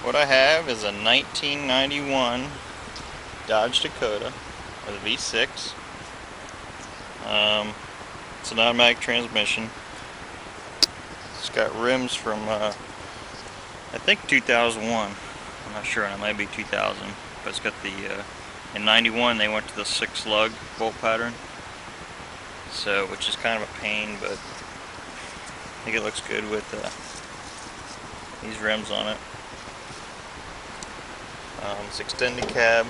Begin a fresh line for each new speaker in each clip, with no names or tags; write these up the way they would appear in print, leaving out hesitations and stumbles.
What I have is a 1991 Dodge Dakota with a V6. It's an automatic transmission. It's got rims from I think 2001. I'm not sure, and it might be 2000. But it's got the in '91 they went to the 6-lug bolt pattern, so which is kind of a pain, but I think it looks good with these rims on it. It's extended cab.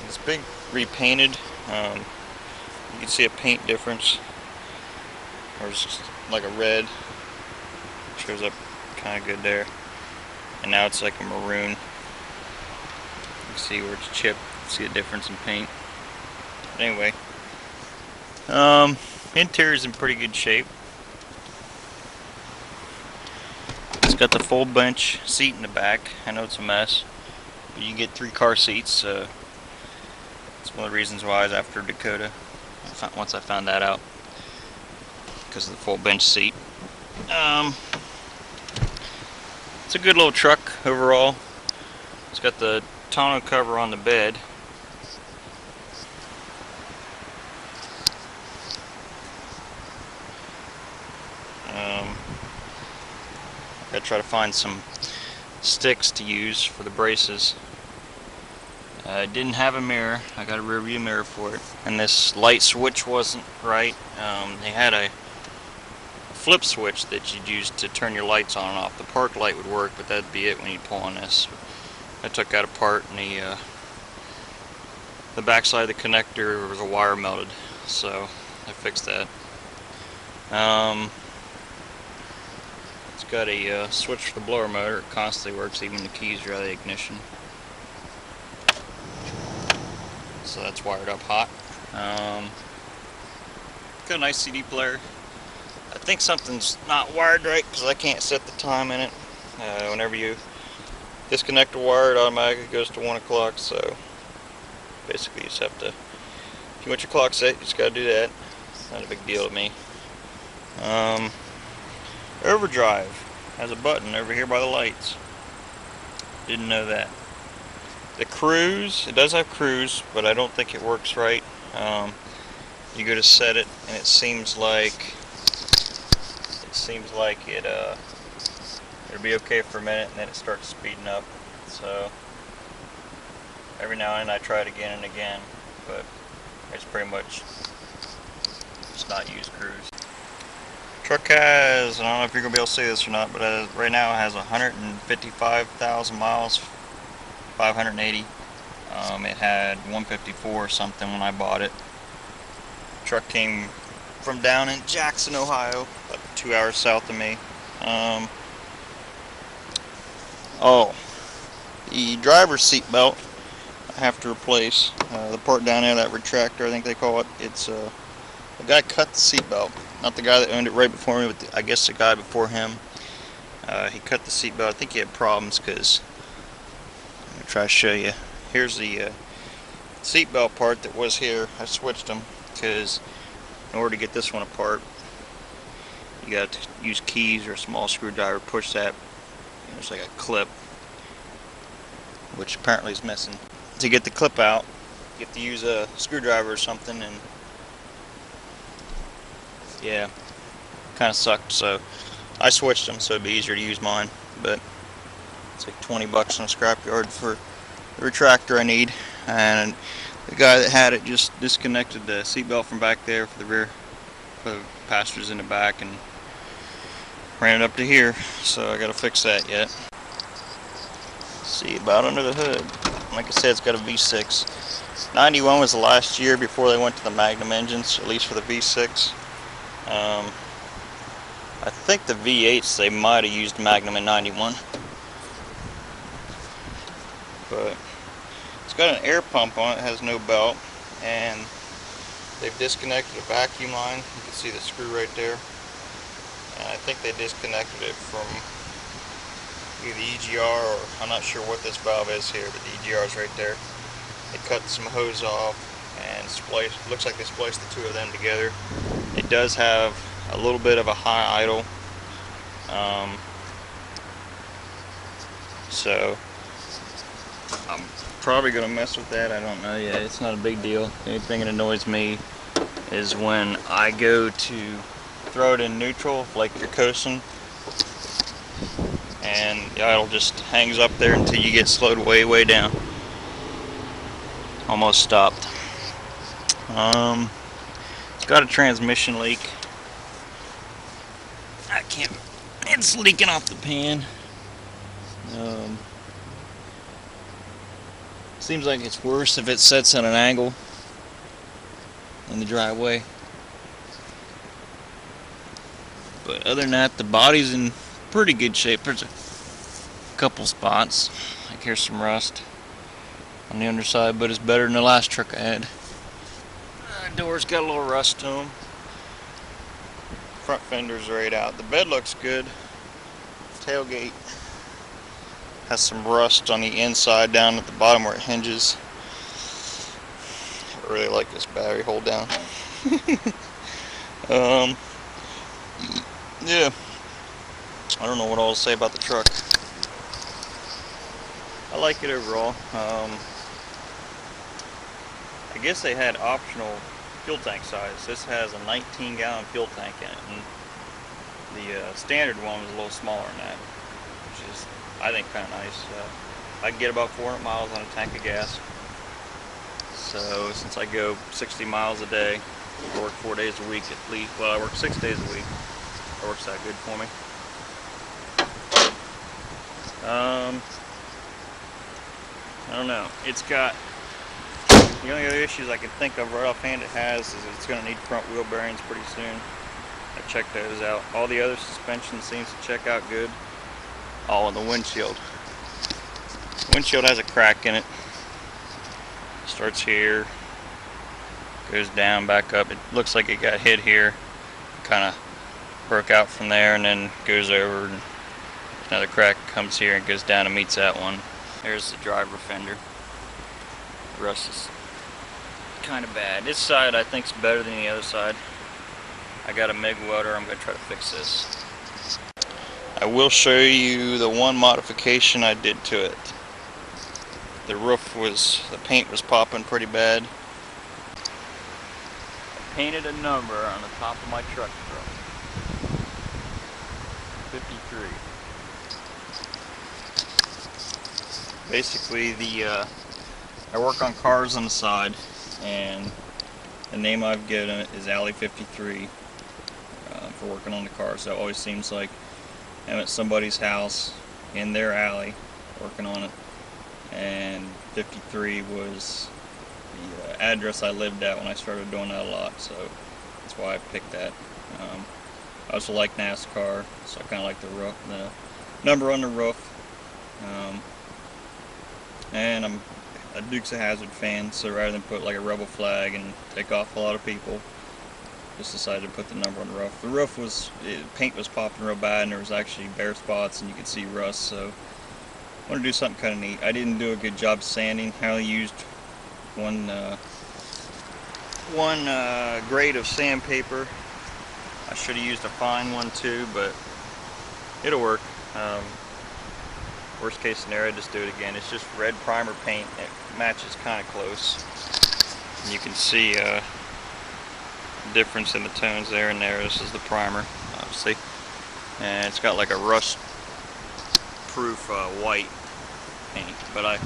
It's big repainted. You can see a paint difference. There's just like a red. Shows up kind of good there. And now it's like a maroon. You can see where it's chipped. See a difference in paint. But anyway, interior's in pretty good shape. It's got the full bench seat in the back. I know it's a mess, but you get 3 car seats, so it's one of the reasons why I was after Dakota. Once I found that out, because of the full bench seat. It's a good little truck overall. It's got the tonneau cover on the bed. I gotta try to find some sticks to use for the braces. I didn't have a mirror. I got a rear view mirror for it, and this light switch wasn't right. They had a flip switch that you'd use to turn your lights on and off. The park light would work, but that'd be it when you pull on this. I took that apart, and the back side of the connector was a wire melted, so I fixed that. It's got a switch for the blower motor. It constantly works, even the keys are out of the ignition. So that's wired up hot. Got a nice CD player. I think something's not wired right because I can't set the time in it. Whenever you disconnect the wire, it automatically goes to 1 o'clock. So basically, you just have to, if you want your clock set, you just got to do that. It's not a big deal to me. Overdrive has a button over here by the lights. Didn't know that. The cruise, it does have cruise, but I don't think it works right. You go to set it, and it seems like it'll be okay for a minute, and then it starts speeding up. So every now and then I try it again and again, but it's pretty much just not use cruise. Truck has, I don't know if you're gonna be able to see this or not, but right now it has 155,000 miles. 580. It had 154 or something when I bought it. The truck came from down in Jackson, Ohio, about 2 hours south of me. The driver's seat belt I have to replace. The part down there, that retractor, I think they call it. It's the guy cut the seat belt, not the guy that owned it right before me, but I guess the guy before him. He cut the seat belt. I think he had problems because. Try to show you. Here's the seatbelt part that was here. I switched them because in order to get this one apart, you got to use keys or a small screwdriver. Push that. There's like a clip, which apparently is missing. To get the clip out, you have to use a screwdriver or something, and yeah, kind of sucked. So I switched them so it'd be easier to use mine, but. It's like 20 bucks in a scrapyard for the retractor I need, and the guy that had it just disconnected the seatbelt from back there for the rear, for the passengers in the back, and ran it up to here. So I got to fix that yet. See about under the hood. Like I said, it's got a V6. 91 was the last year before they went to the Magnum engines, at least for the V6. I think the V8s they might have used Magnum in 91. But it's got an air pump on it, has no belt, and they've disconnected a vacuum line. You can see the screw right there, and I think they disconnected it from either the EGR or I'm not sure what this valve is here, but the EGR is right there. They cut some hose off and spliced. Looks like they spliced the two of them together. It does have a little bit of a high idle. So I'm probably gonna mess with that. I don't know yet. It's not a big deal. The only thing that annoys me is when I go to throw it in neutral, like you're coasting, and the idle just hangs up there until you get slowed way down. Almost stopped. It's got a transmission leak. I can't. It's leaking off the pan. Seems like it's worse if it sets at an angle in the driveway. But other than that, the body's in pretty good shape. There's a couple spots. Like here's some rust on the underside, but it's better than the last truck I had. Doors got a little rust to them. Front fender's right out. The bed looks good. Tailgate has some rust on the inside down at the bottom where it hinges. I really like this battery hold down. Yeah, I don't know what all to say about the truck. I like it overall. I guess they had optional fuel tank size. This has a 19-gallon fuel tank in it, and the standard one was a little smaller than that, which is, I think, kind of nice. I can get about 400 miles on a tank of gas. So since I go 60 miles a day, I work 4 days a week at least. Well, I work 6 days a week. It works out good for me. I don't know. It's got, the only other issues I can think of right offhand it has is it's going to need front wheel bearings pretty soon. I checked those out. All the other suspension seems to check out good. All in the windshield. The windshield has a crack in it. Starts here, goes down, back up. It looks like it got hit here. Kind of broke out from there and then goes over. And another crack comes here and goes down and meets that one. There's the driver fender. Rust is kind of bad. This side I think is better than the other side. I got a MIG welder. I'm going to try to fix this. I will show you the one modification I did to it. The paint was popping pretty bad. I painted a number on the top of my truck. 53. Basically, I work on cars on the side, and the name I've given it is Alley 53 for working on the car. So it always seems like I'm at somebody's house in their alley working on it. And 53 was the address I lived at when I started doing that a lot, so that's why I picked that. I also like NASCAR, so I kind of like the number on the roof. And I'm a Dukes of Hazzard fan, so rather than put like a rebel flag and take off a lot of people, just decided to put the number on the roof. The roof paint was popping real bad, and there was actually bare spots, and you could see rust. So I want to do something kind of neat. I didn't do a good job sanding. I only used one grade of sandpaper. I should have used a fine one too, but it'll work. Worst case scenario, just do it again. It's just red primer paint. It matches kind of close. And you can see the difference in the tones there and there. This is the primer, obviously. And it's got like a rust-proof white paint. But I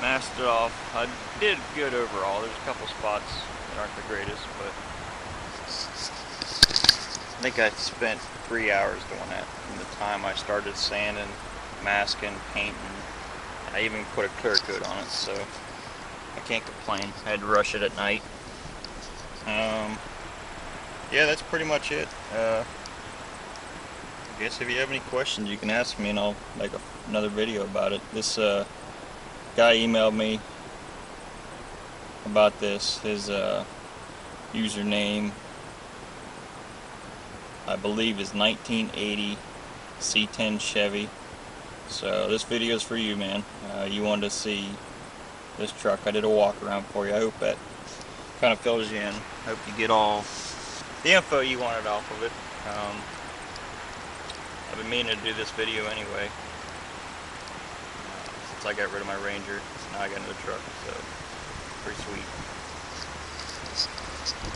masked it off. I did good overall. There's a couple spots that aren't the greatest, but I think I spent 3 hours doing that from the time I started sanding, masking, painting. I even put a clear coat on it, so I can't complain. I had to rush it at night. Yeah, that's pretty much it. I guess if you have any questions, you can ask me and I'll make another video about it. This guy emailed me about this. His username, I believe, is 1980 C10 Chevy. So this video is for you, man. You wanted to see this truck. I did a walk around for you. I hope that kind of fills you in. I hope you get all the info you wanted off of it. I've been meaning to do this video anyway. So I got rid of my Ranger. So now I got another truck. So pretty sweet.